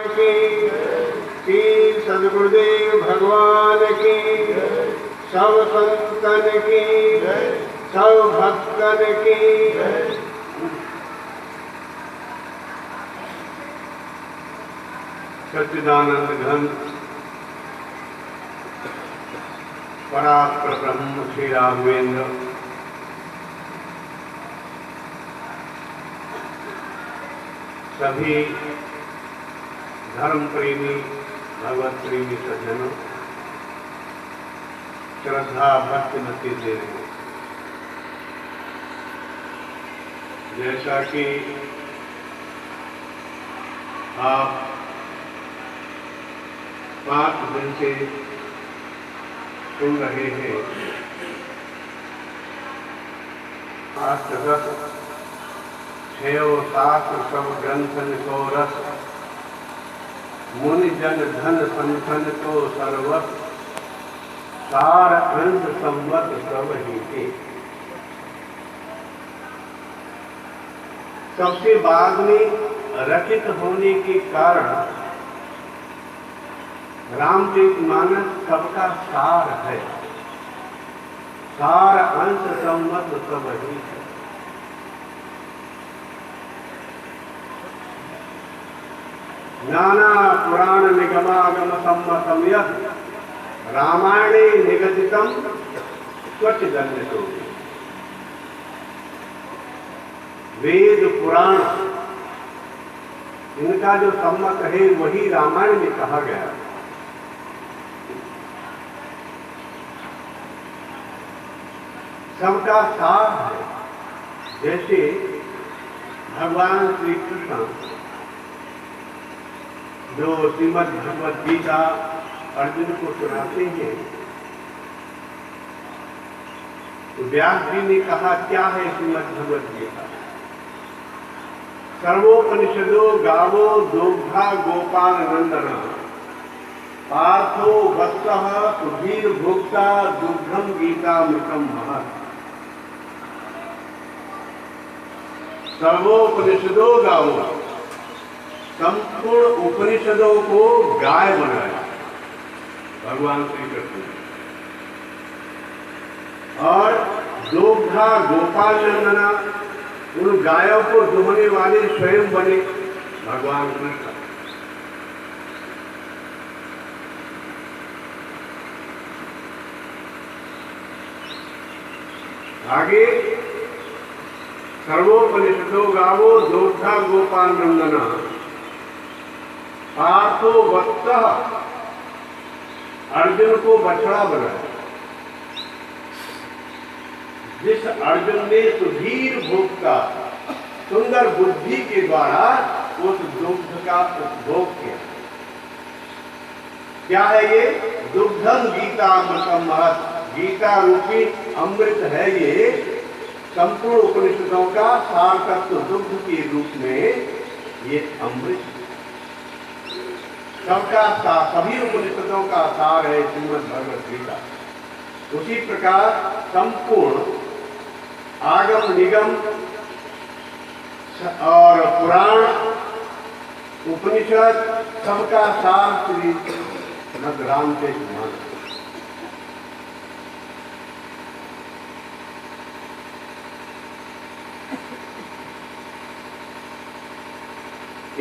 की, श्री सद्गुरुदेव भगवान की, सब संतन की, सब भक्तन की। सच्चिदानंद घन परात्पर ब्रह्म श्री राघवेंद्र सभी धर्म प्रेमी भगवत प्रेमी सज्जनों श्रद्धा भक्तिमती देवी, जैसा कि आप 5 दिन से सुन रहे हैं, शास्त्र छो शास्त्र सब ग्रंथन को रस, मुनि जन धन संथन को सर्वस, सार अंश संवत सब ही के। सबसे बाद में रचित होने के कारण रामचरितमानस सबका सार है, सार अंश संवत सब ही है। नाना पुराण निगमागम सम्मतम यत् रामायणे निगदितम स्वच्छदन्यतो। वेद पुराण इनका जो सम्मत है वही रामायण में कहा गया। सबका सार है। जैसे भगवान श्री कृष्ण जो श्रीमद् भगवद गीता अर्जुन को सुनाते हैं, तो व्यास जी ने कहा क्या है श्रीमद् भगवद गीता? सर्वोपनिषदो गावो दोग्धा गोपाल नंदन, पार्थो वत्सः सुधीर भोक्ता दुग्धम गीता मृतम महत्। सर्वोपनिषदो गावो, संपूर्ण उपनिषदों को गाय बनाया भगवान श्री कृष्ण, और दोग्धा गोपाल नंदना, उन गायों को दुहने वाले स्वयं बने भगवान कृष्ण। आगे सर्वोपनिषदो गावो दोग्धा गोपाल नंदना, पार्थो वत्सः, अर्जुन को बछड़ा बनाया। जिस अर्जुन ने सुधीर भोक्ता, सुंदर बुद्धि के द्वारा उस दुग्ध का उपभोग किया। क्या है ये? दुग्धम गीता अमृतम महत्, गीता रूपी अमृत है ये। संपूर्ण उपनिषदों का सार तत्व दुग्ध के रूप में ये अमृत। सबका सार, सभी उपनिषदों का सार है श्रीमद् भगवद गीता। उसी प्रकार संपूर्ण आगम निगम और पुराण उपनिषद सबका सार श्री रामचरितमानस।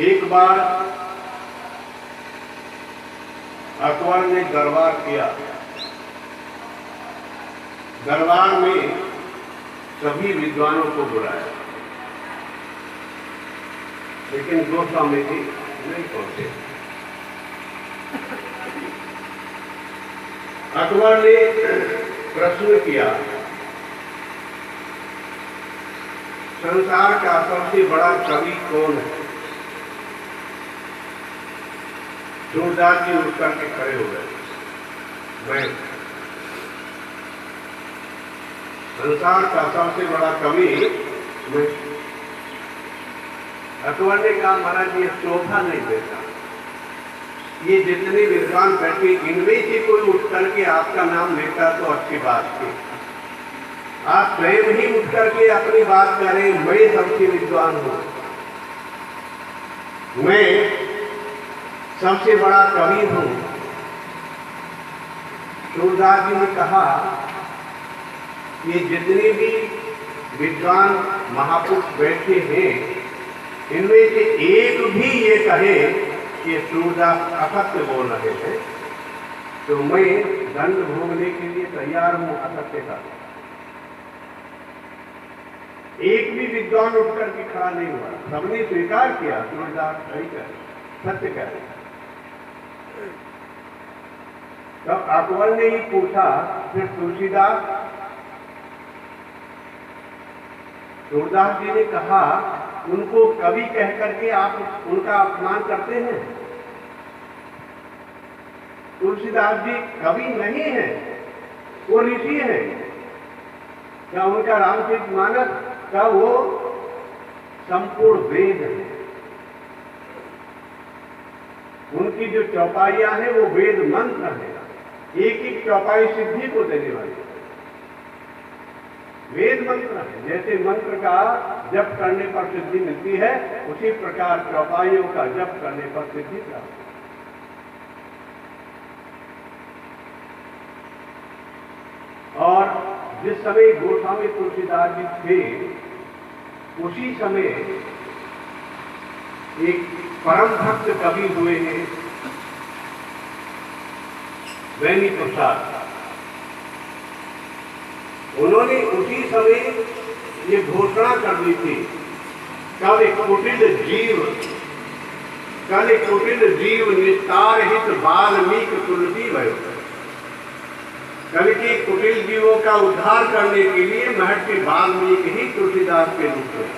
एक बार अकबर ने दरबार किया। दरबार में सभी विद्वानों को बुलाया, लेकिन गोस्वामी नहीं पहुंचे। अकबर ने प्रश्न किया, संसार का सबसे बड़ा कवि कौन है? जोरदार जी उठ करके खड़े हो गए। मैं संसार का सबसे बड़ा कवि मैं। अकबर ने कहा, महाराज ये शोभा नहीं देता। ये जितने विद्वान बैठे इनमें से कोई उठ करके आपका नाम लेता तो अच्छी बात थी। आप स्वयं ही उठ करके अपनी बात करें, मैं सबसे विद्वान हूं, मैं सबसे बड़ा कवि हूं। सूरदास जी ने कहा कि जितने भी विद्वान महापुरुष बैठे हैं, इनमें से एक भी ये कहे कि सूरदास असत्य बोल रहे हैं तो मैं दंड भोगने के लिए तैयार हूं असत्य का। एक भी विद्वान उठ करके खड़ा नहीं हुआ, सबने स्वीकार किया सूरदास सही कह रहे, सत्य कह रहे। तब अकबर ने ही पूछा, फिर तुलसीदास, सूरदास जी ने कहा उनको कवि कह करके आप उनका अपमान करते हैं। तुलसीदास जी कवि नहीं है, वो ऋषि है। क्या उनका रामचरितमानस का वो संपूर्ण वेद है। उनकी जो चौपाइयां हैं वो वेद मंत्र है, एक एक चौपाई सिद्धि को देने वाली वेद मंत्र है। जैसे मंत्र का जप करने पर सिद्धि मिलती है, उसी प्रकार चौपाइयों का जप करने पर सिद्धि प्राप्त। और जिस समय गोस्वामी तुलसीदास जी थे, उसी समय एक परम भक्त कवि हुए हैं वैनी प्रसाद। उन्होंने उसी समय ये घोषणा कर दी थी, कल कुटिल जीव निस्तार हित वाल्मीकि तुलसी भयो। कल के कुटिल जीवों का उद्धार करने के लिए महर्षि वाल्मीकि ही तुलसीदास के रूप में।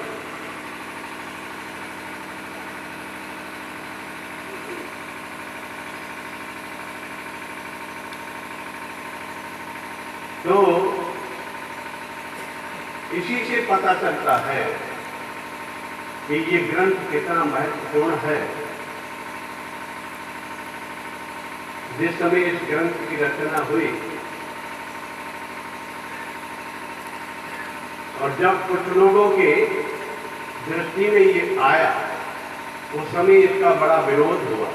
तो इसी से पता चलता है कि ये ग्रंथ कितना महत्वपूर्ण है। जिस समय इस ग्रंथ की रचना हुई और जब कुछ लोगों के दृष्टि में ये आया, उस समय इसका बड़ा विरोध हुआ।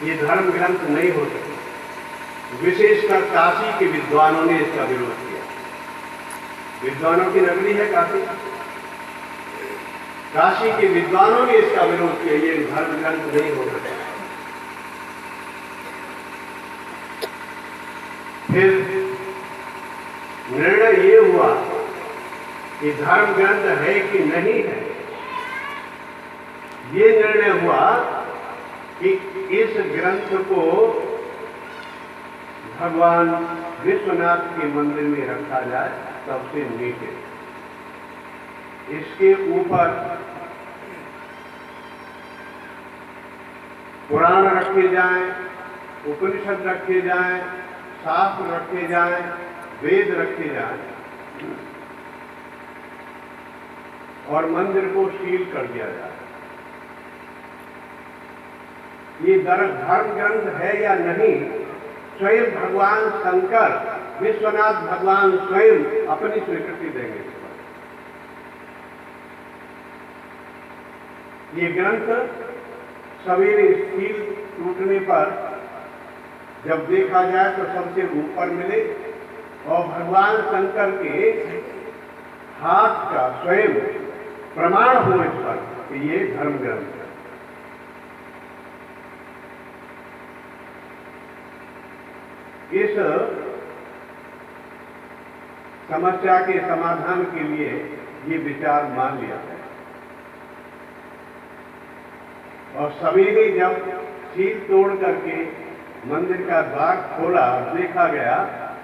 ये धर्म ग्रंथ नहीं हो सकता। विशेषकर काशी के विद्वानों ने इसका विरोध किया। विद्वानों की नगरी है काशी। काशी के विद्वानों ने इसका विरोध किया, ये धर्म ग्रंथ नहीं हो सकता। फिर निर्णय ये हुआ कि धर्म ग्रंथ है कि नहीं है। ये निर्णय हुआ कि इस ग्रंथ को भगवान विश्वनाथ के मंदिर में रखा जाए सबसे नीचे। इसके ऊपर पुराण रखे जाएं, उपनिषद रखे जाएं, शास्त्र रखे जाएं, वेद रखे जाएं और मंदिर को सील कर दिया जाए। ये धर्म ग्रंथ है या नहीं, स्वयं भगवान शंकर, विश्वनाथ भगवान स्वयं अपनी स्वीकृति देंगे। ये ग्रंथ सवेरे स्टील टूटने पर जब देखा जाए तो सबसे ऊपर मिले और भगवान शंकर के हाथ का स्वयं प्रमाण हो इस पर कि ये धर्म ग्रंथ है। इस समस्या के समाधान के लिए ये विचार मान लिया है और सवेरे जब सील तोड़ करके मंदिर का द्वार खोला और देखा गया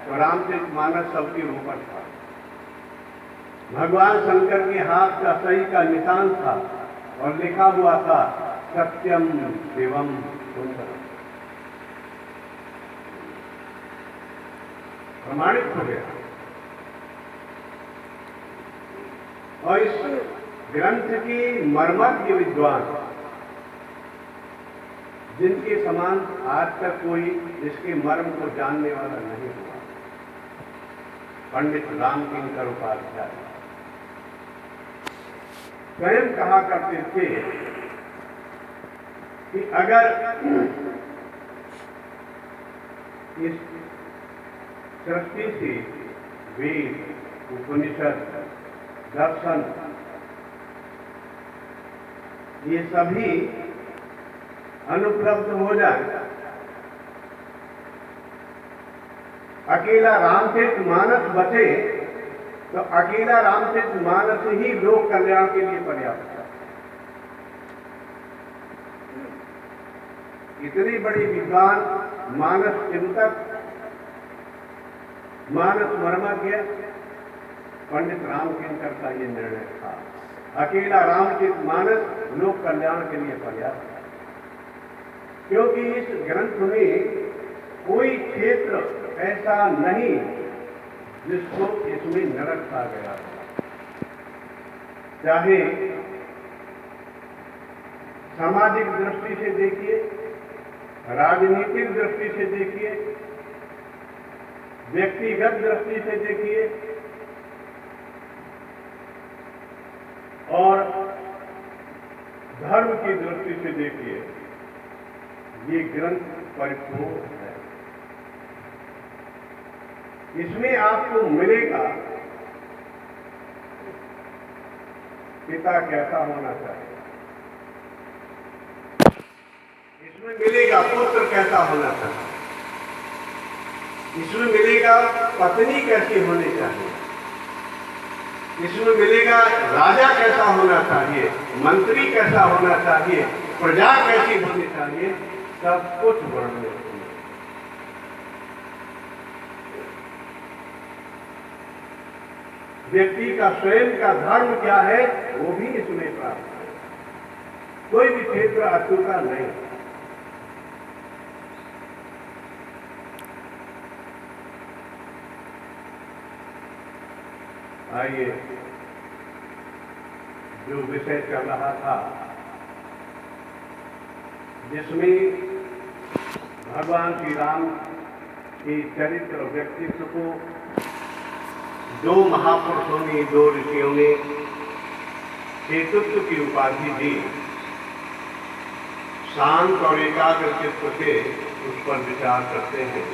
तो रामचरितमानस सबके ऊपर था। भगवान शंकर के हाथ का सही का निशान था और लिखा हुआ था सत्यम शिवम सुंदरम। प्रमाणित हो गया। और इस ग्रंथ की मर्मज्ञ विद्वान जिनके समान आज तक कोई इसके मर्म को जानने वाला नहीं हुआ, पंडित रामकिंकर उपाध्याय स्वयं कहा करते थे कि अगर इस सृष्टि से वेद, उपनिषद, दर्शन ये सभी अनुपलब्ध हो जाए, अकेला रामचरितमानस बचे तो अकेला रामचरितमानस ही लोक कल्याण के लिए पर्याप्त है। इतनी बड़ी विद्वान, मानस चिंतक, मानस मर्मज्ञ पंडित रामकिंकर का ये निर्णय था, अकेला रामचरितमानस लोक कल्याण के लिए पर्याप्त है। क्योंकि इस ग्रंथ में कोई क्षेत्र ऐसा नहीं जिसको इसमें न रखा गया हो। चाहे सामाजिक दृष्टि से देखिए, राजनीतिक दृष्टि से देखिए, व्यक्तिगत दृष्टि से देखिए और धर्म की दृष्टि से देखिए, ये ग्रंथ परिपूर्ण है। इसमें आपको मिलेगा पिता कैसा होना चाहिए, इसमें मिलेगा पुत्र कैसा होना चाहिए, इसमें मिलेगा पत्नी कैसी होनी चाहिए, इसमें मिलेगा राजा कैसा होना चाहिए, मंत्री कैसा होना चाहिए, प्रजा कैसी होनी चाहिए, सब कुछ वर्णन। व्यक्ति का स्वयं का धर्म क्या है वो भी इसमें प्राप्त है। कोई भी क्षेत्र अछूता नहीं। आइए, जो विषय चल रहा था जिसमें भगवान श्री राम के चरित्र व्यक्तित्व को दो महापुरुषों ने, दो ऋषियों ने हेतुत्व की उपाधि दी, शांत और एकाग्र चित्त से उस पर विचार करते हैं।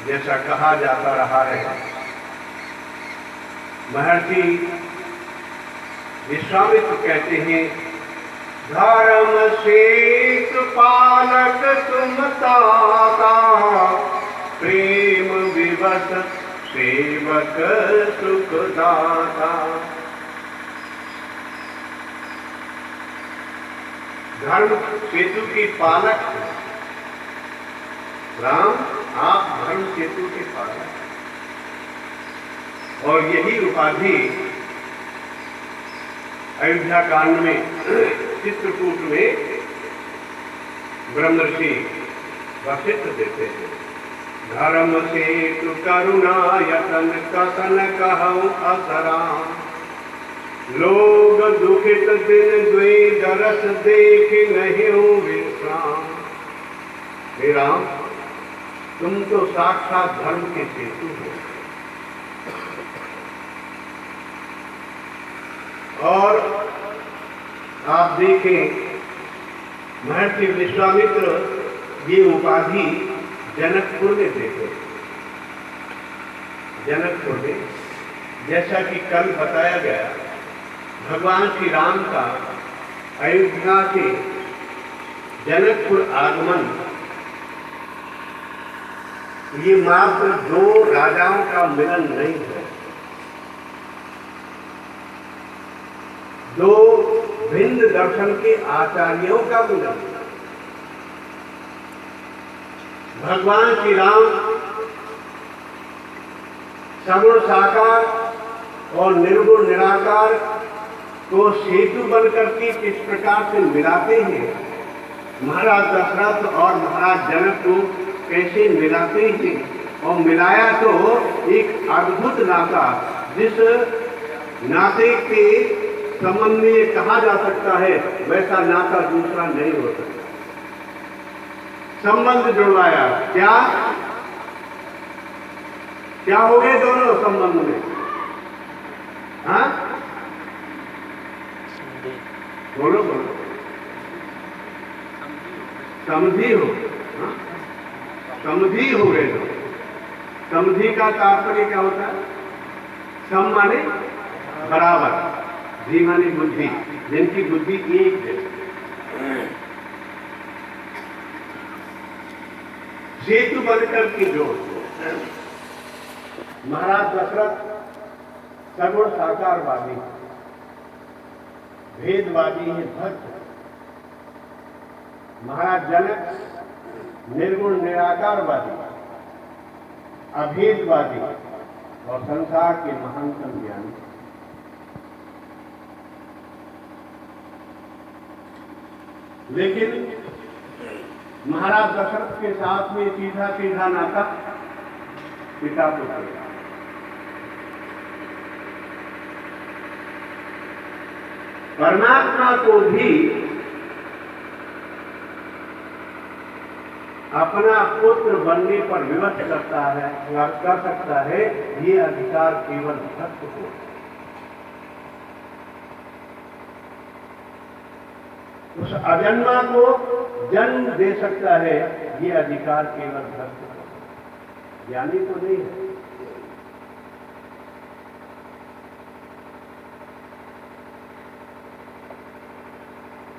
जैसा कहा जाता रहा है, महर्षि विश्वामित्र कहते हैं, धर्म शेष पालक तुम ताता, प्रेम विवश सेवक सुखदाता। धर्म सेतु की पालक राम, आप धर्म सेतु के पालक, और यही उपाधि अयोध्या कांड में चित्रकूट में ब्रह्मर्षि वशिष्ठ देते हैं। धर्म सेतु करुणा यतन कथन कहूं असरा, लोग दुखित दिन द्वे दरस देख नहीं विश्राम। हे राम, तुम तो साक्षात धर्म के सेतु हो। और आप देखें, महर्षि विश्वामित्र ये उपाधि जनकपुर में देते। जनकपुर में, जैसा कि कल बताया गया, भगवान श्री राम का अयोध्या से जनकपुर आगमन ये मात्र दो राजाओं का मिलन नहीं है, दो भिन्न दर्शन के आचार्यों का मिलन। भगवान श्री राम सगुण साकार और निर्गुण निराकार को सेतु बनकर के किस प्रकार से मिलाते हैं, महाराज दशरथ और महाराज जनक को कैसे मिलाते हैं, और मिलाया तो एक अद्भुत नाता, जिस नाते के संबंध में ये कहा जा सकता है वैसा नाता दूसरा नहीं हो सकता। संबंध जुड़वाया, क्या क्या हो गए दोनों संबंध में? हाँ, बोलो बोलो। समझी हो, हाँ? समझी हो गए लोग। समझी का तात्पर्य क्या होता है? सम माने बराबर, जी माने बुद्धि, जिनकी बुद्धि एक है। सेतु बनकर के जो महाराज दशरथ सगुण साकारवादी, भेदवादी है, भक्त। महाराज जनक निर्गुण निराकारवादी, अभेदवादी और संसार के महानतम ज्ञानी। लेकिन महाराज दशरथ के साथ में सीधा सीधा नाता पिता पुत्र का। परमात्मा को भी अपना पुत्र बनने पर विवश करता है, कर सकता है, ये अधिकार केवल भक्त को। उस अजन्मा को जन्म दे सकता है, ये अधिकार केवल भक्त को, ज्ञानी तो नहीं है।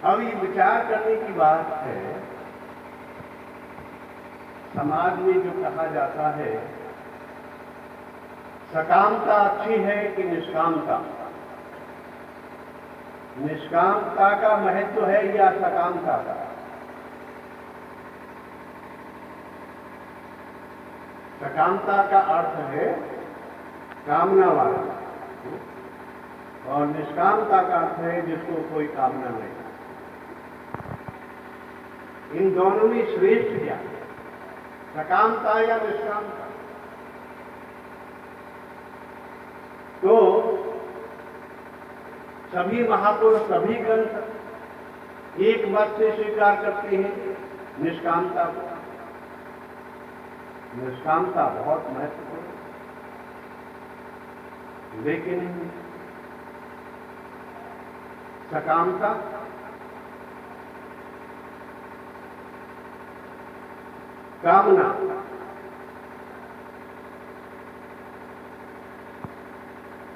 अब ये विचार करने की बात है, समाज में जो कहा जाता है सकामता अच्छी है कि निष्कामता, निष्कामता का महत्व है या सकामता का? सकामता का अर्थ है कामना वाला, और निष्कामता का अर्थ है जिसको कोई कामना नहीं। इन दोनों में श्रेष्ठ क्या है, सकामता या निष्कामता? तो सभी महापुरुष, सभी ग्रंथ एक मत से स्वीकार करते हैं निष्कामता को। निष्कामता बहुत महत्वपूर्ण, लेकिन सकामता कामना,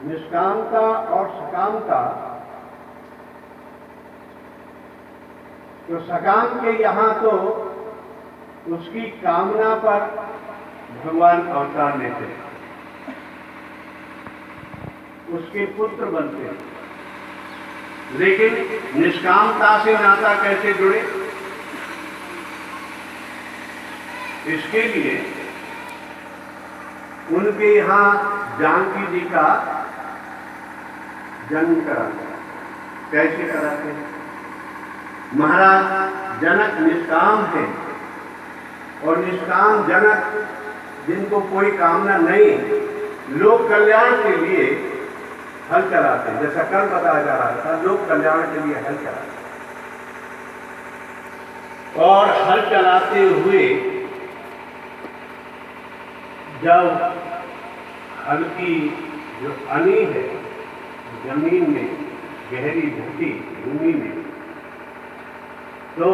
निष्कामता और सकामता, तो सकाम के यहां तो उसकी कामना पर भगवान अवतार लेते हैं, उसके पुत्र बनते हैं। लेकिन निष्कामता से नाता कैसे जुड़े? इसके लिए उनके यहां जानकी जी का जन्म कराते हैं। कैसे कराते हैं? महाराज जनक निष्काम है, और निष्काम जनक जिनको कोई कामना नहीं, लोक कल्याण के लिए हल चलाते हैं। जैसा कल बताया जा रहा था, लोक कल्याण के लिए हल चलाते हैं। और हल चलाते हुए जब हल्की जो अनी है जमीन में, गहरी धरती भूमि में, तो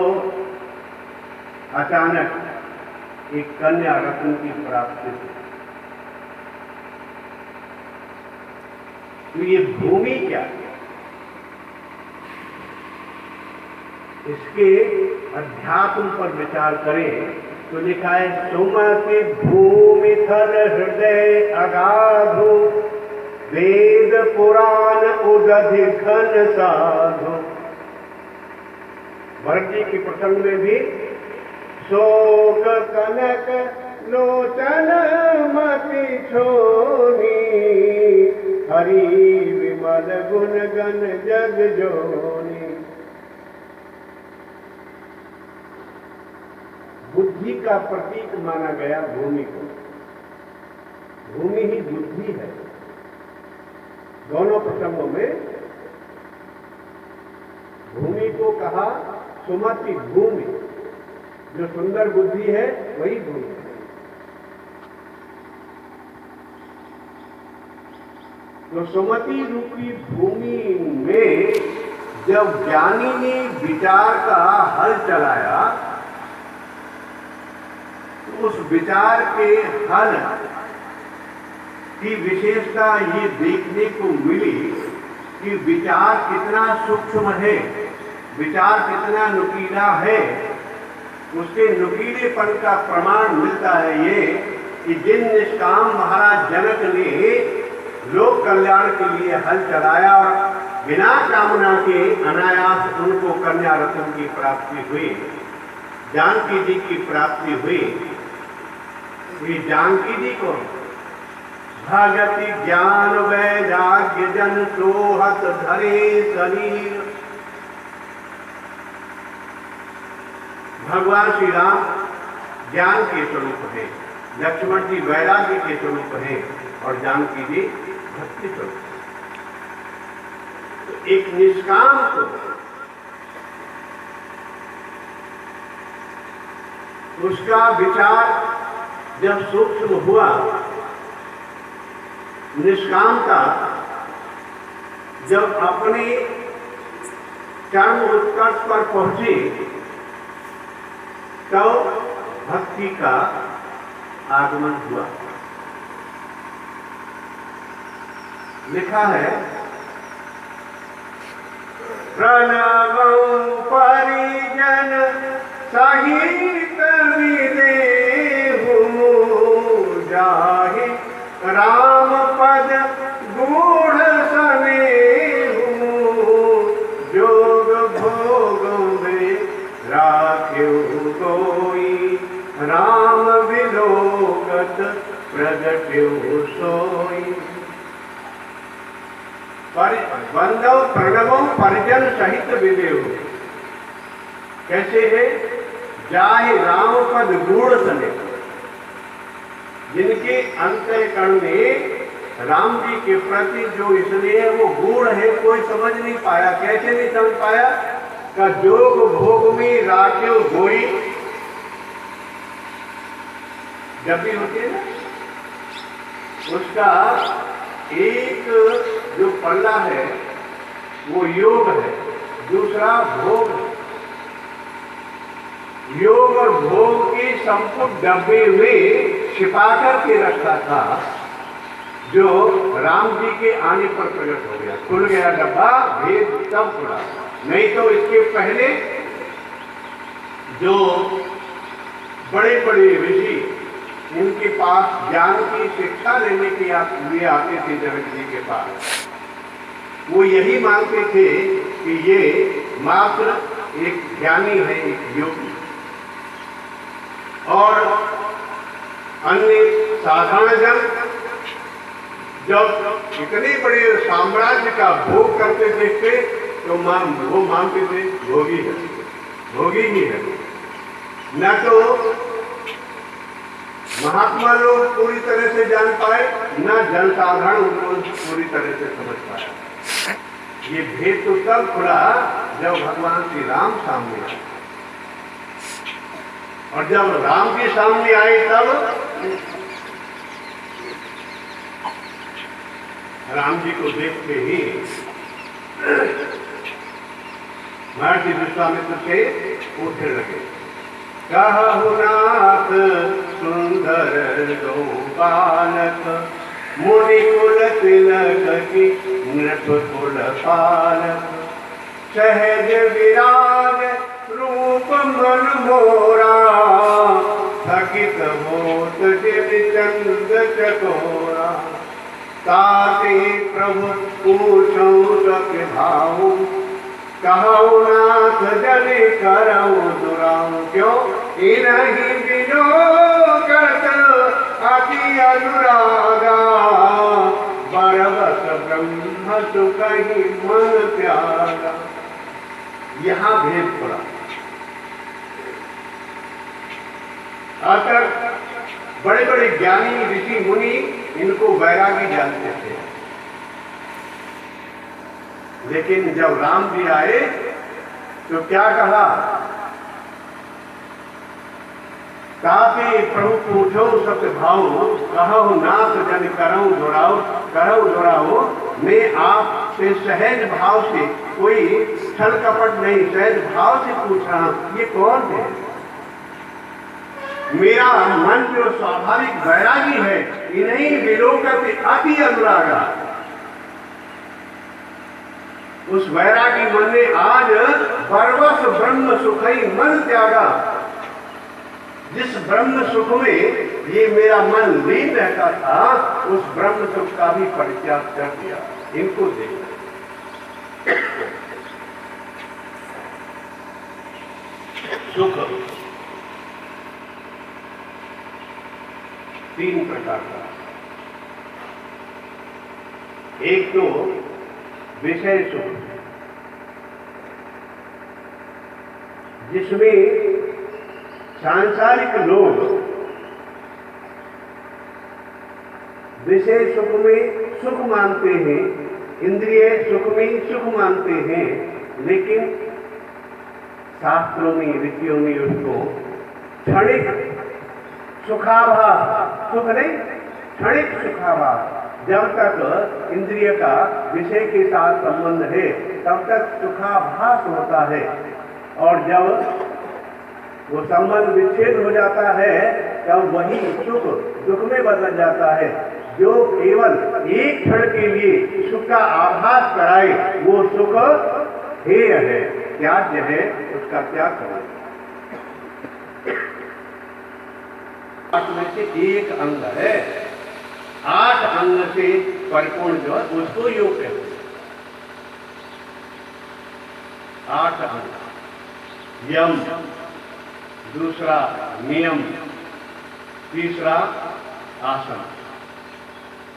अचानक एक कन्या रत्न की प्राप्ति हुई। तो ये भूमि क्या है? इसके अध्यात्म पर विचार करें तो लिखा है, सुमति भूमि थल हृदय अगाधो, वेद पुराण उदधि घन साधो। भरत जी के प्रसंग में भी शोक कनक लोचन मति छोनी, हरि विमल गुण गण जग जोनी। बुद्धि का प्रतीक माना गया भूमि को। भूमि ही बुद्धि है। दोनों प्रसंगों में भूमि को कहा सुमति भूमि, जो सुंदर बुद्धि है वही भूमि है। तो सुमति रूपी भूमि में जब ज्ञानी ने विचार का हल चलाया तो उस विचार के हल की विशेषता ये देखने को मिली कि विचार कितना सूक्ष्म है, विचार कितना नुकीला है। उसके नुकीलेपन का प्रमाण मिलता है ये कि जिन निष्काम महाराज जनक ने लोक कल्याण के लिए हल चलाया और बिना कामना के अनायास उनको कन्या रत्न की प्राप्ति हुई, जानकी जी की प्राप्ति हुई। ये जानकी जी को भगति ज्ञान वैराग्य जन सोहत धरे शरीर। भगवान श्री राम ज्ञान के स्वरूप है, लक्ष्मण जी वैराग्य के स्वरूप है और जानकी जी भक्ति स्वरूप। तो एक निष्काम को उसका विचार जब सूक्ष्म हुआ, निष्कामता जब अपने चरम उत्कर्ष पर पहुंची तो भक्ति का आगमन हुआ। लिखा है प्रणवं परिजन सहित विदेहु जाहि राम पद गूढ़ सनेहु जोग भोग में राख्यो कोई राम विलोकत प्रगट्यो सोई। बंधव प्रणवों परिजन सहित विदेहु कैसे है? जाहि राम पद गूढ़ सने, जिनके अंतःकरण में राम जी के प्रति जो स्नेह है वो गूढ़ है, कोई समझ नहीं पाया। कैसे नहीं समझ पाया? का जोग भोग में राख्यो गोई, जब भी होती है ना उसका एक जो पल्ला है वो योग है, दूसरा भोग है। योग और भोग के संपुट डब्बे में छिपा करके रखा था, जो राम जी के आने पर प्रकट हो गया। खुल गया डब्बा, भेद तब खुला। नहीं तो इसके पहले जो बड़े बड़े ऋषि इनके पास ज्ञान की शिक्षा लेने के लिए आते थे जनक जी के पास, वो यही मानते थे कि ये मात्र एक ज्ञानी है, एक योगी। और अन्य साधारण जन जब इतने बड़े साम्राज्य का भोग करते देखते तो वो मानते थे भोगी है, भोगी ही है। न तो महात्मा लोग पूरी तरह से जान पाए, न जनसाधारण उनको पूरी तरह से समझ पाया। ये भेद तो तब खुला जब भगवान श्री राम सामने आए, और जब राम जी सामने आए तब राम जी को देखते ही महर्षि विश्वामित्र से पूछने लगे, कहु नाथ सुंदर दो बालक, मुनि कुल तिलक की नृप कुल पालक, सहज विराग रूप मन मोरा, थकित होत जिन चंद चकोरा, ताते प्रभु पूछो सक भाऊ, कहु नाथ जने करऊ दुराऊ, क्यों इन्हीं बिनो करत अति अनुरागा, बरबस ब्रह्म सुकहि मन त्यागा। यहाँ भेद पड़ा। अतः बड़े बड़े ज्ञानी ऋषि मुनि इनको वैरागी जानते थे, लेकिन जब राम जी आए तो क्या कहा? ताकि प्रभु पूछो सत्य भाव, कहो नाथ जन करऊं दोराओ, करऊं दोराओ। मैं आपसे सहज भाव से, कोई छल कपट नहीं, सहज भाव से पूछ रहा हूं, ये कौन है? मेरा मन जो स्वाभाविक वैरागी है, इन्हीं विलोकति अति अनुरागा। उस वैरागी मन ने आज परवश ब्रह्म सुखई मन त्यागा। जिस ब्रह्म सुख में ये मेरा मन लीन रहता था, उस ब्रह्म सुख का भी परित्याग कर दिया। इनको देखो, सुख तीन प्रकार का। एक तो विषय सुख, जिसमें सांसारिक लोग विषय सुख में सुख मानते हैं, इंद्रिय सुख में सुख मानते हैं, लेकिन शास्त्रों में, ऋषियों में उसको क्षणिक सुखाभास, सुख नहीं, क्षणिक सुखाभास। जब तक इंद्रिय का विषय के साथ संबंध है, तब तक सुखाभास होता है, और जब वो संबंध विच्छेद हो जाता है, तब वही सुख दुख में बदल जाता है। जो केवल एक क्षण के लिए सुख का आभास कराए, वो सुख हेय है, त्याज्य है, उसका त्याग करें। आठ में से एक अंग है, 8 अंग से परिपूर्ण जो है उसको योग कहते हैं। 8 अंग, यम, दूसरा नियम, तीसरा आसन,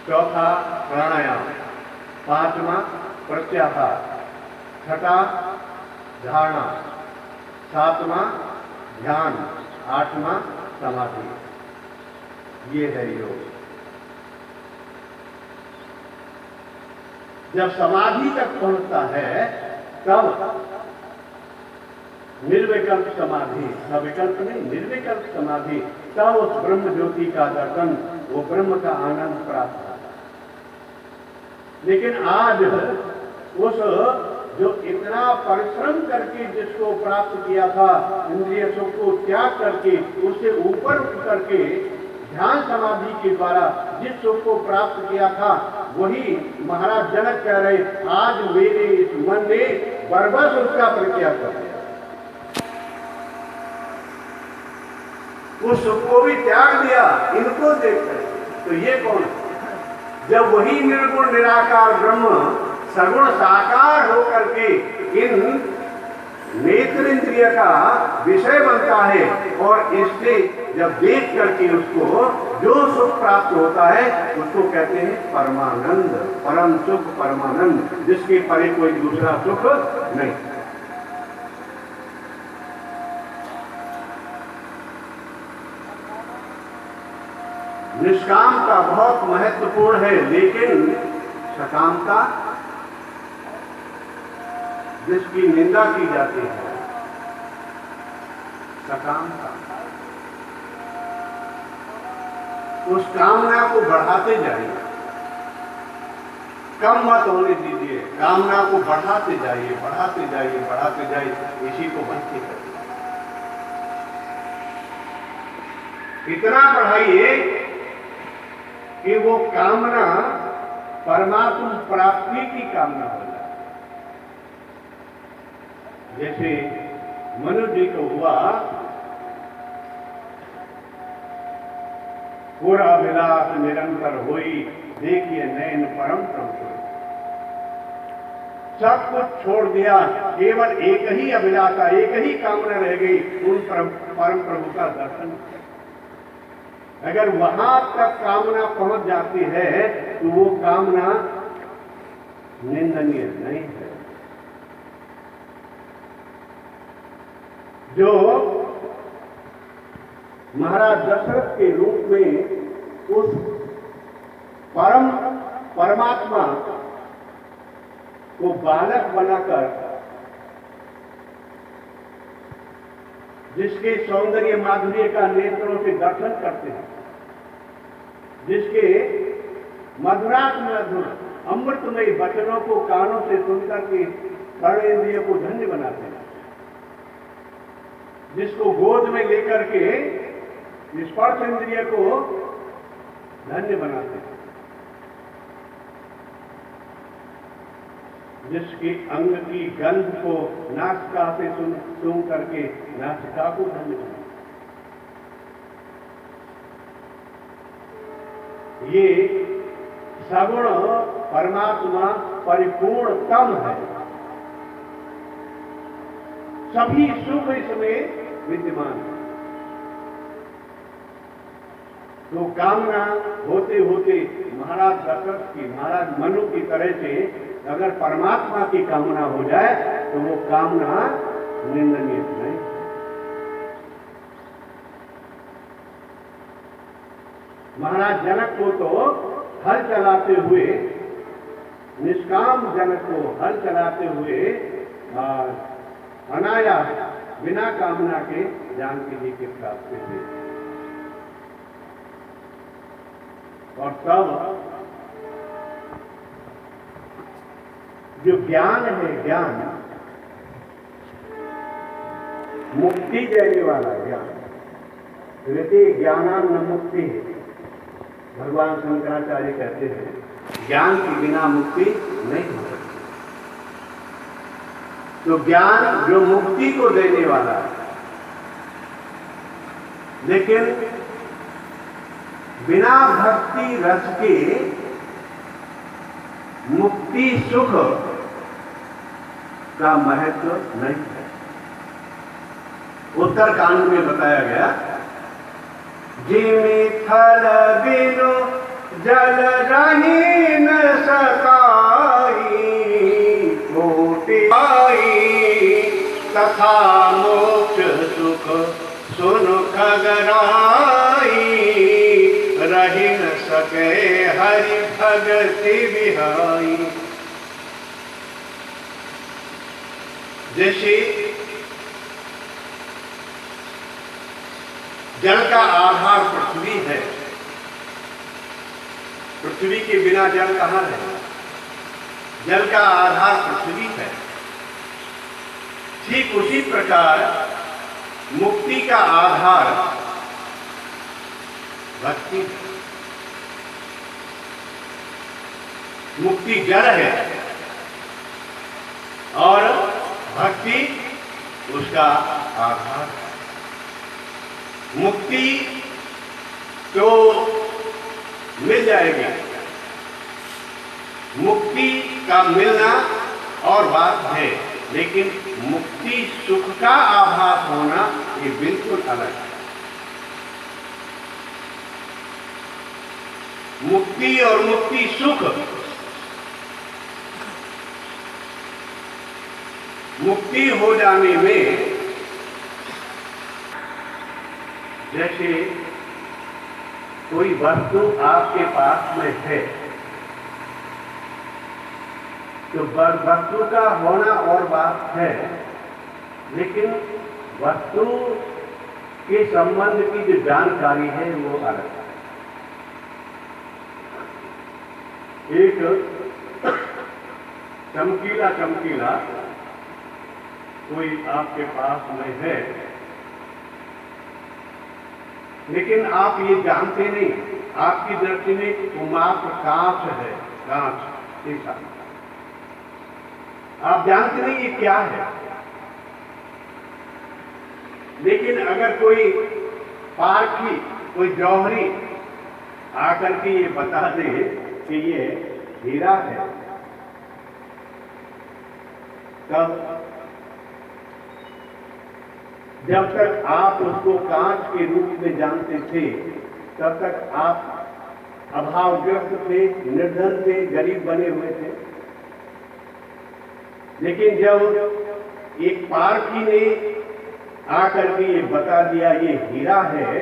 चौथा प्राणायाम, 5वां प्रत्याहार, 6ठा धारणा, 7वां ध्यान, 8वां समाधि। ये है योग। जब समाधि तक पहुंचता है, तब निर्विकल्प समाधि, सविकल्प नहीं, निर्विकल्प समाधि, तब उस ब्रह्म ज्योति का दर्शन, वो ब्रह्म का आनंद प्राप्त होता है। लेकिन आज उस जो इतना परिश्रम करके जिसको प्राप्त किया था, इंद्रिय सुख को त्याग करके, उससे ऊपर उठ करके ध्यान समाधि के द्वारा जिस सुख को प्राप्त किया था, वही महाराज जनक कह रहे, आज मेरे इस मन ने बरबस उसका परित्याग कर दिया। उस सुख को भी त्याग दिया। इनको देखकर तो ये कौन है? जब वही निर्गुण निराकार ब्रह्म सगुण साकार होकर के इन नेत्र इंद्रिय का विषय बनता है, और इससे जब देख करके उसको जो सुख प्राप्त होता है, उसको कहते हैं परमानंद, परम सुख, परमानंद, जिसके परे कोई दूसरा सुख नहीं। निष्कामता बहुत महत्वपूर्ण है, लेकिन सकामता जिसकी निंदा की जाती है, सकामता, उस कामना को बढ़ाते जाइए, कम मत होने दीजिए। कामना को बढ़ाते जाइए, बढ़ाते जाइए, बढ़ाते जाइए, इसी को भक्ति करिए। इतना बढ़ाइए कि वो कामना परमात्मा प्राप्ति की कामना हो जाए। जैसे मनुष्य जी को हुआ, पूरा विलास निरंतर होई, देखिए नयन परम प्रभु। सब कुछ छोड़ दिया, केवल एक ही अभिलाषा, एक ही कामना रह गई, उन परम प्रभु का दर्शन। अगर वहां तक कामना पहुंच जाती है, तो वो कामना निंदनीय नहीं है। जो महाराज दशरथ के रूप में उस परमात्मा को बालक बनाकर जिसके सौंदर्य माधुर्य का नेत्रों से दर्शन करते हैं, जिसके मधुरात मधुर अमृतमयी वचनों को कानों से सुनकर के कर्णेंद्रिय को धन्य बनाते हैं, जिसको गोद में लेकर के स्पर्श इंद्रिय को धन्य बनाते हैं, जिसके अंग की गंध को नासिका से सूंघ करके नासिका को धन्य बनाते हैं। ये सगुण परमात्मा परिपूर्णतम है, सभी सुख इसमें विद्यमान है। तो कामना होते होते महाराज दशरथ की, महाराज मनु की तरह से अगर परमात्मा की कामना हो जाए तो वो कामना निंदनीय नहीं। महाराज जनक को तो हल चलाते हुए, निष्काम जनक को हल चलाते हुए अनायास बिना कामना के जानकी जी के प्राप्त हुए। और तब जो ज्ञान है, ज्ञान मुक्ति देने वाला ज्ञान, ऋति ज्ञानान्न मुक्ति है। भगवान शंकराचार्य कहते हैं ज्ञान के बिना मुक्ति नहीं हो सकती। तो ज्ञान जो मुक्ति को देने वाला है, लेकिन बिना भक्ति रस के मुक्ति सुख का महत्व नहीं है। उत्तरकांड में बताया गया, जिमि थल बिनु जल रही न सकाई, कोटि आई तथा मोक्ष सुख सुन खगराई, रही न सके हरि भगति बिहाई। जैसे जल का आधार पृथ्वी है, पृथ्वी के बिना जल कहां है? जल का आधार पृथ्वी है। ठीक उसी प्रकार मुक्ति का आधार भक्ति है। मुक्ति जड़ है और भक्ति उसका आधार है। मुक्ति तो मिल जाएगी, मुक्ति का मिलना और बात है, लेकिन मुक्ति सुख का आभास होना ये बिल्कुल अलग है। मुक्ति और मुक्ति सुख, मुक्ति हो जाने में जैसे कोई वस्तु आपके पास में है, तो वस्तु का होना और बात है, लेकिन वस्तु के संबंध की जो जानकारी है वो अलग है। एक चमकीला चमकीला कोई आपके पास में है, लेकिन आप ये जानते नहीं, आपकी दृष्टि में वो मात्र कांच है, कांच ऐसा आप जानते नहीं ये क्या है। लेकिन अगर कोई पारखी, कोई जौहरी आकर के ये बता दे कि ये हीरा है, तब जब तक आप उसको कांच के रूप में जानते थे, तब तक आप अभावग्रस्त थे, निर्धन थे, गरीब बने हुए थे। लेकिन जब एक पारखी ने आकर के ये बता दिया ये हीरा है,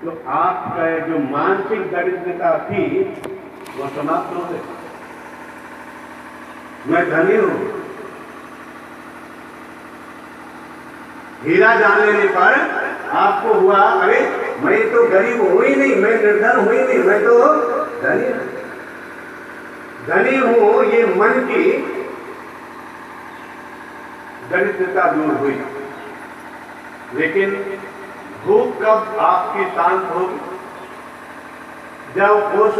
तो आपका जो मानसिक दरिद्रता थी वो समाप्त हो गई। मैं धनी हूं, हीरा जान लेने पर आपको हुआ, अरे मैं तो गरीब हूं ही नहीं, मैं निर्धन हूं ही नहीं, मैं तो धनी हूं। ये मन की दरिद्रता दूर हुई। लेकिन भूख कब आपकी शांत होगी? जब उस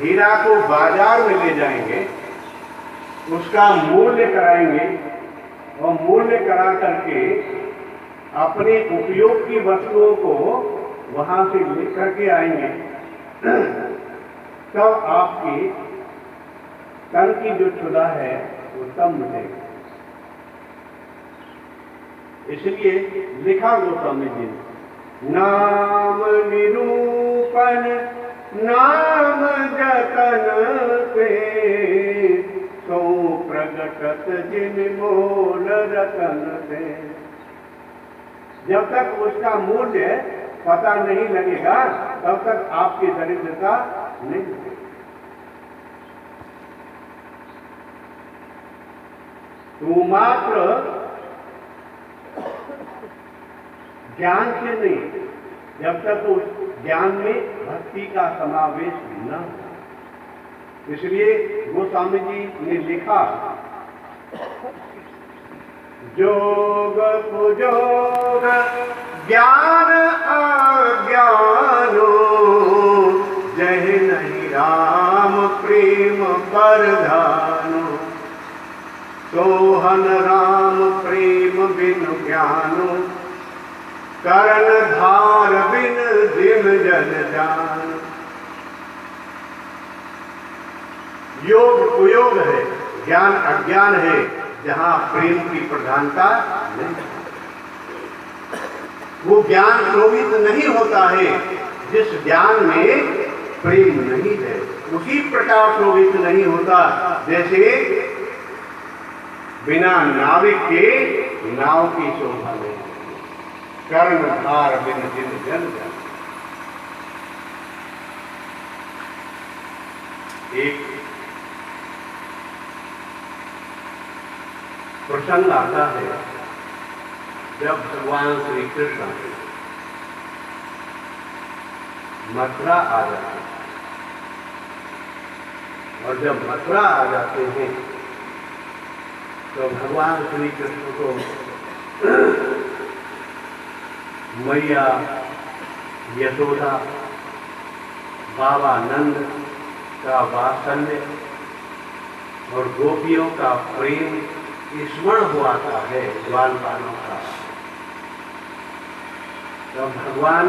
हीरा को बाजार में ले जाएंगे, उसका मूल्य कराएंगे और मूल्य करा करके अपने उपयोग की वस्तुओं को वहां से लेकर के आएंगे, तब आपकी तन की जो क्षुधा है वो तब मिटेगी। इसलिए लिखा गोस्वामी जी ने, नाम निरूपण नाम जतन पे, सो प्रगटत जिन मोल रतन पे। जब तक उसका मूल्य पता नहीं लगेगा तब तक आपकी दरिद्रता नहीं मिलेगी। तो मात्र ज्ञान से नहीं, जब तक उस ज्ञान में भक्ति का समावेश न हो। इसलिए गोस्वामी जी ने लिखा, जोग कुजोग ज्ञान अज्ञानो, जय नहीं राम प्रेम परधानो, सोहन राम प्रेम बिन ज्ञानो, करण धार बिन जिम जन जान। योग कुयोग है, ज्ञान अज्ञान है, जहां प्रेम की प्रधानता नहीं। वो ज्ञान शोभित नहीं होता है जिस ज्ञान में प्रेम नहीं है। उसी प्रकार शोभित नहीं होता जैसे बिना नाविक के नाव की शोभा नहीं। कर्ण धार बिन जिम जन जान। एक प्रसंग आता है जब भगवान श्री कृष्ण मथुरा आ जाते हैं, और जब मथुरा आ जाते हैं तो भगवान श्री कृष्ण को मैया यशोदा, बाबा नंद का वात्सल्य और गोपियों का प्रेम स्मरण हुआता है ग्वालपालों का। तो भगवान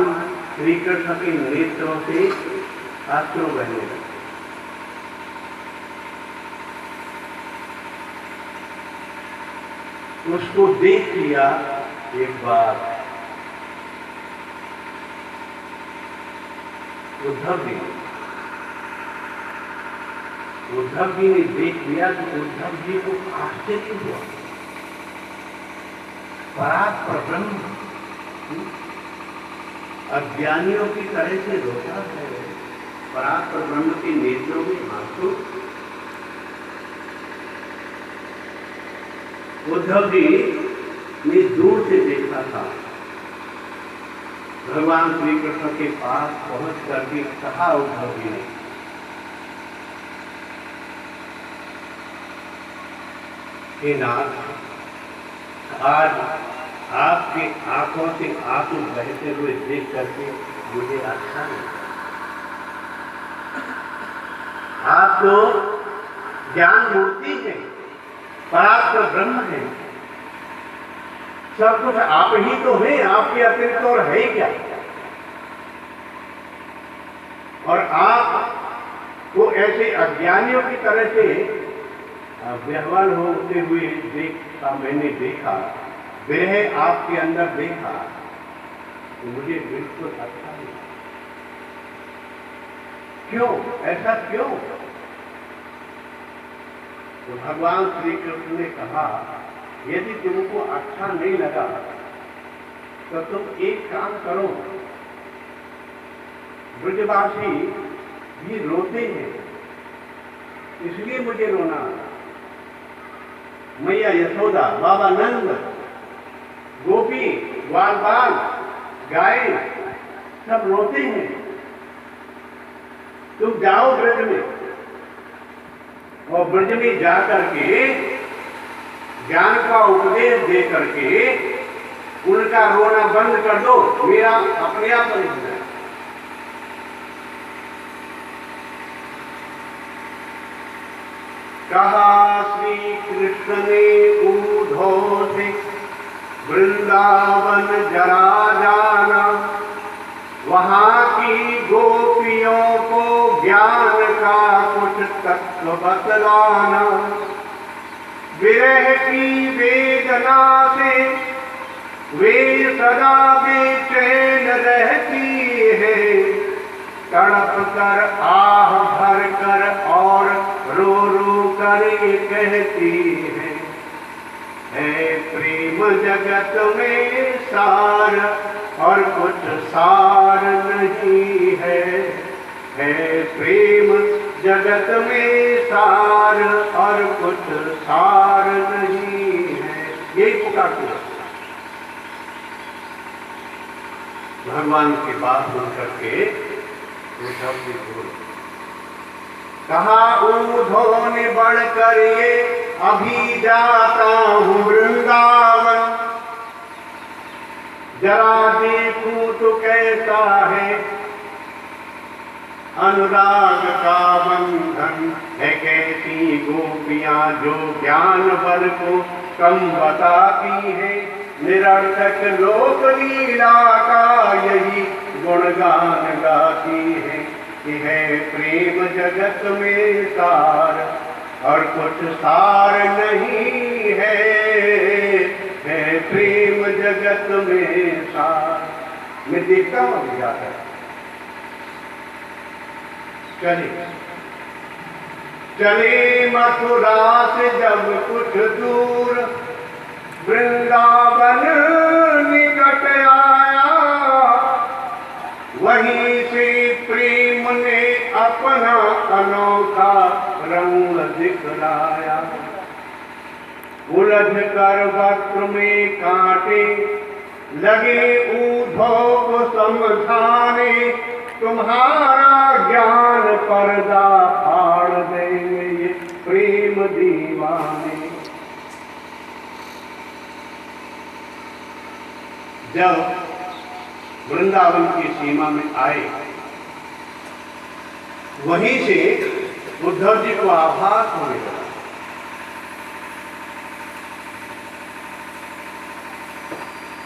श्री कृष्ण के नेत्रों से अश्रु बहने लगे। उसको देख लिया एक बार उद्धव जी ने देख लिया तो उद्धव जी को आश्चर्य हुआ। परात्पर ब्रह्म अज्ञानियों की तरह से रोता है, परात्पर ब्रह्म के नेत्रों में आंसू। उद्धव जी ने दूर से देखा था। भगवान श्री कृष्ण के पास पहुंच करके कहा उद्धव जी ने, हे नाथ, आज आपके आंखों से आंसू बहते हुए देख करके मुझे अच्छा नहीं। आप तो ज्ञान मूर्ति है, परात्पर ब्रह्म है, सब कुछ आप ही तो हैं, आपके अतिरिक्त और है ही क्या। और आप को ऐसे अज्ञानियों की तरह से व्यवहार होते हुए मैंने देखा, विरह आपके अंदर देखा, तो मुझे बिल्कुल अच्छा नहीं। क्यों ऐसा क्यों? तो भगवान श्री कृष्ण ने कहा, यदि तुमको अच्छा नहीं लगा तो तुम एक काम करो, ब्रजवासी भी रोते हैं इसलिए मुझे रोना। मैया यशोदा, बाबा नंद, गोपी, ग्वाल बाल, गाय सब रोते हैं। तुम जाओ ब्रज में, और ब्रज में जाकर के ज्ञान का उपदेश दे करके उनका रोना बंद कर दो, मेरा अपने आप बन जाए। कहा श्री कृष्ण ने उद्धव से, वृंदावन जरा जाना, वहां की गोपियों को ज्ञान का कुछ तत्व बतलाना। विरह की वेदना से वे सदा बेचैन रहती है, तड़प कर आह भर कर और रो रो कर ये कहती है प्रेम जगत में सार और कुछ सार नहीं है प्रेम जगत में सार और कुछ सार नहीं है। यही पुकारते हैं। भगवान की बात सुन करके उद्धव जी बोले, कहा उद्धव ने बढ़कर ये अभी जाता हूँ वृंदावन, जरा देखूं तो कैसा है अनुराग का बंधन है, कैसी गोपियां जो ज्ञान बल को कम बताती है, निरर्थक लोक लीला का यही गुणगान गाती है कि है प्रेम जगत में सार और कुछ सार नहीं है प्रेम जगत में सार। मैं देखता हूं अभी जाकर, चले मथुरा से जब कुछ दूर, वृंदावन निकट आया, वहीं से प्रेम ने अपना अनोखा रंग दिखलाया। उलझ कर वक्र में कांटे लगे उद्धव को समझाने, तुम्हारा ज्ञान पर्दा फाड़ देंगे ये प्रेम दीवाने। जब वृंदावन की सीमा में आए, वहीं से उद्धव जी को आभास होने लगा।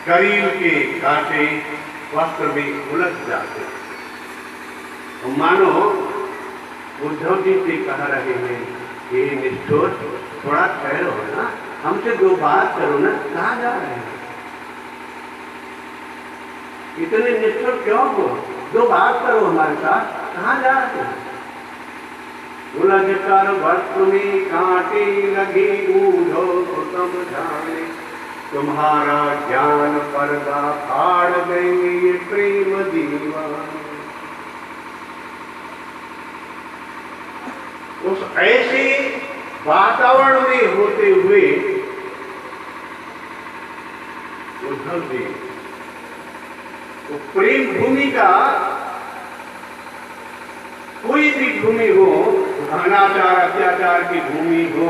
करील के कांटे वस्त्र में उलझ जाते, तो मानो उद्धव जी से कह रहे हैं, ये निष्ठुर थोड़ा ठहरो ना, हमसे दो बात करो ना, कहाँ जा रहे हैं, इतने निष्ठुर क्यों हो, दो बात करो हमारे साथ, कहाँ जा रहे हैं। उलझ कर वस्त्र में कांटे लगे उद्धव को समझाने, तुम्हारा ज्ञान पर्दा फाड़ देंगे ये प्रेम दीवाने। उस ऐसे वातावरण में होते हुए उद्धव जी तो प्रेम भूमि का, कोई भी भूमि हो, अनाचार अत्याचार की भूमि हो,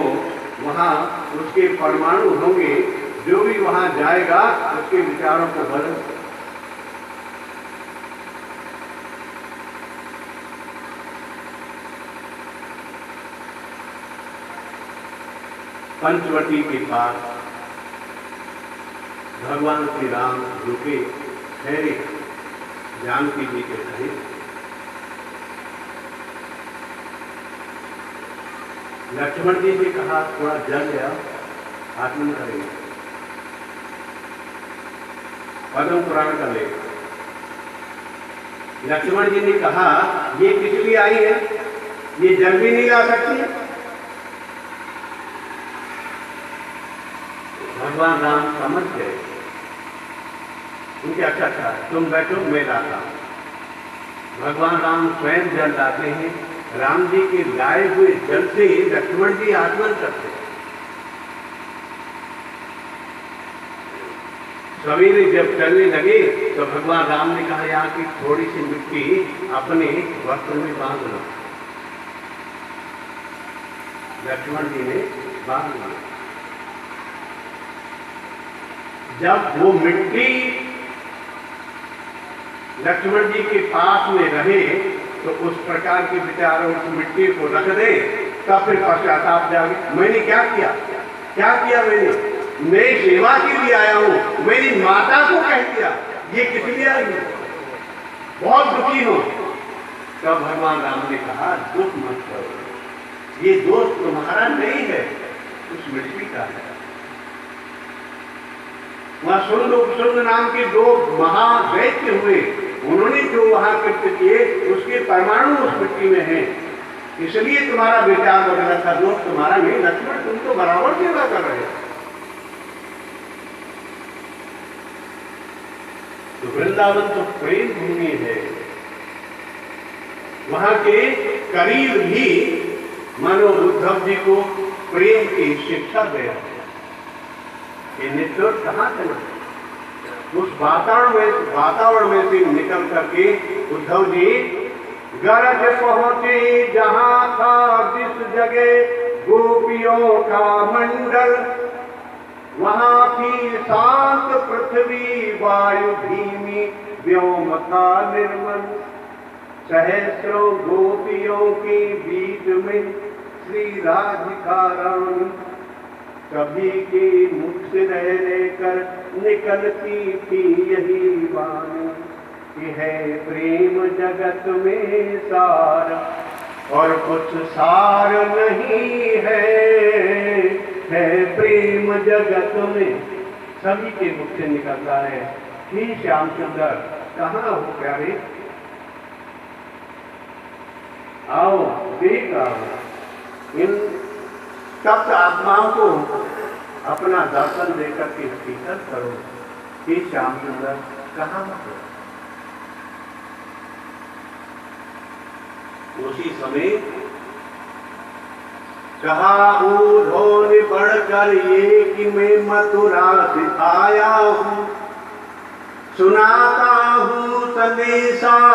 वहां उसके परमाणु होंगे, जो भी वहां जाएगा उसके विचारों को बदल। पंचवटी के पास भगवान श्री राम रुके, ठहरे, जानकी जी के सहित। लक्ष्मण जी ने कहा थोड़ा जल गया, आत्मन करेंगे। पद्म पुराण का लेख। लक्ष्मण जी ने कहा ये किस लिए आई है, ये जल भी नहीं ला सकती। भगवान राम समझ गए, उनके अच्छा तुम बैठो मैं लाता। भगवान राम स्वयं जल लाते हैं, राम जी के लाए हुए जल से लक्ष्मण जी आत्मन करते हैं। सवेरे जब चलने लगे तो भगवान राम ने कहा यहाँ की थोड़ी सी मिट्टी अपने वस्त्र में बांध लो। लक्ष्मण जी ने बांध ली। जब वो मिट्टी लक्ष्मण जी के पास में रहे तो उस प्रकार के विचार उस मिट्टी को रख दे, तब फिर पश्चाताप जागे, मैंने क्या किया मैं सेवा के लिए आया हूं, मेरी माता को कह दिया, ये किस लिए आई है, बहुत दुखी हो। तब भगवान राम ने कहा दुख मत करो, ये दोष तुम्हारा नहीं है, उस मिट्टी का है। वहां सुंद नाम के दो महादैत्य हुए, उन्होंने जो वहां कृत्य किए उसके परमाणु उस मिट्टी में हैं, इसलिए तुम्हारा विचार बदला था, दोष तुम्हारा नहीं। लक्ष्मण तुम तो बराबर सेवा कर रहे हो। तो वृंदावन तो प्रेम भूमि है, वहां के करीब भी मानो उद्धव जी को प्रेम की शिक्षा दे रहे हैं। ये नित्य कहां चला, उस वातावरण में से निकल करके उद्धव जी गरज पहुंचे जहां था जिस जगह गोपियों का मंडल, वहां थी शांत पृथ्वी वायु धीमी व्योम था निर्मल, सहस्रों गोपियों के बीच में श्री राधिका रानी कभी के मुख से रह रहकर निकलती थी यही वाणी कि है प्रेम जगत में सार और कुछ सार नहीं है प्रेम जगत में। सभी के मुख से निकलता है, हे श्याम सुंदर कहाँ हो प्यारे, आओ देख आओ। इन तप्त आत्माओं को अपना दर्शन देकर के शीतल करो, हे श्याम सुंदर कहाँ हो। उसी समय कहा ऊर्ध्व बढ़कर ये कि मैं मथुरा से आया हूँ, सुनाता हूँ संदेशा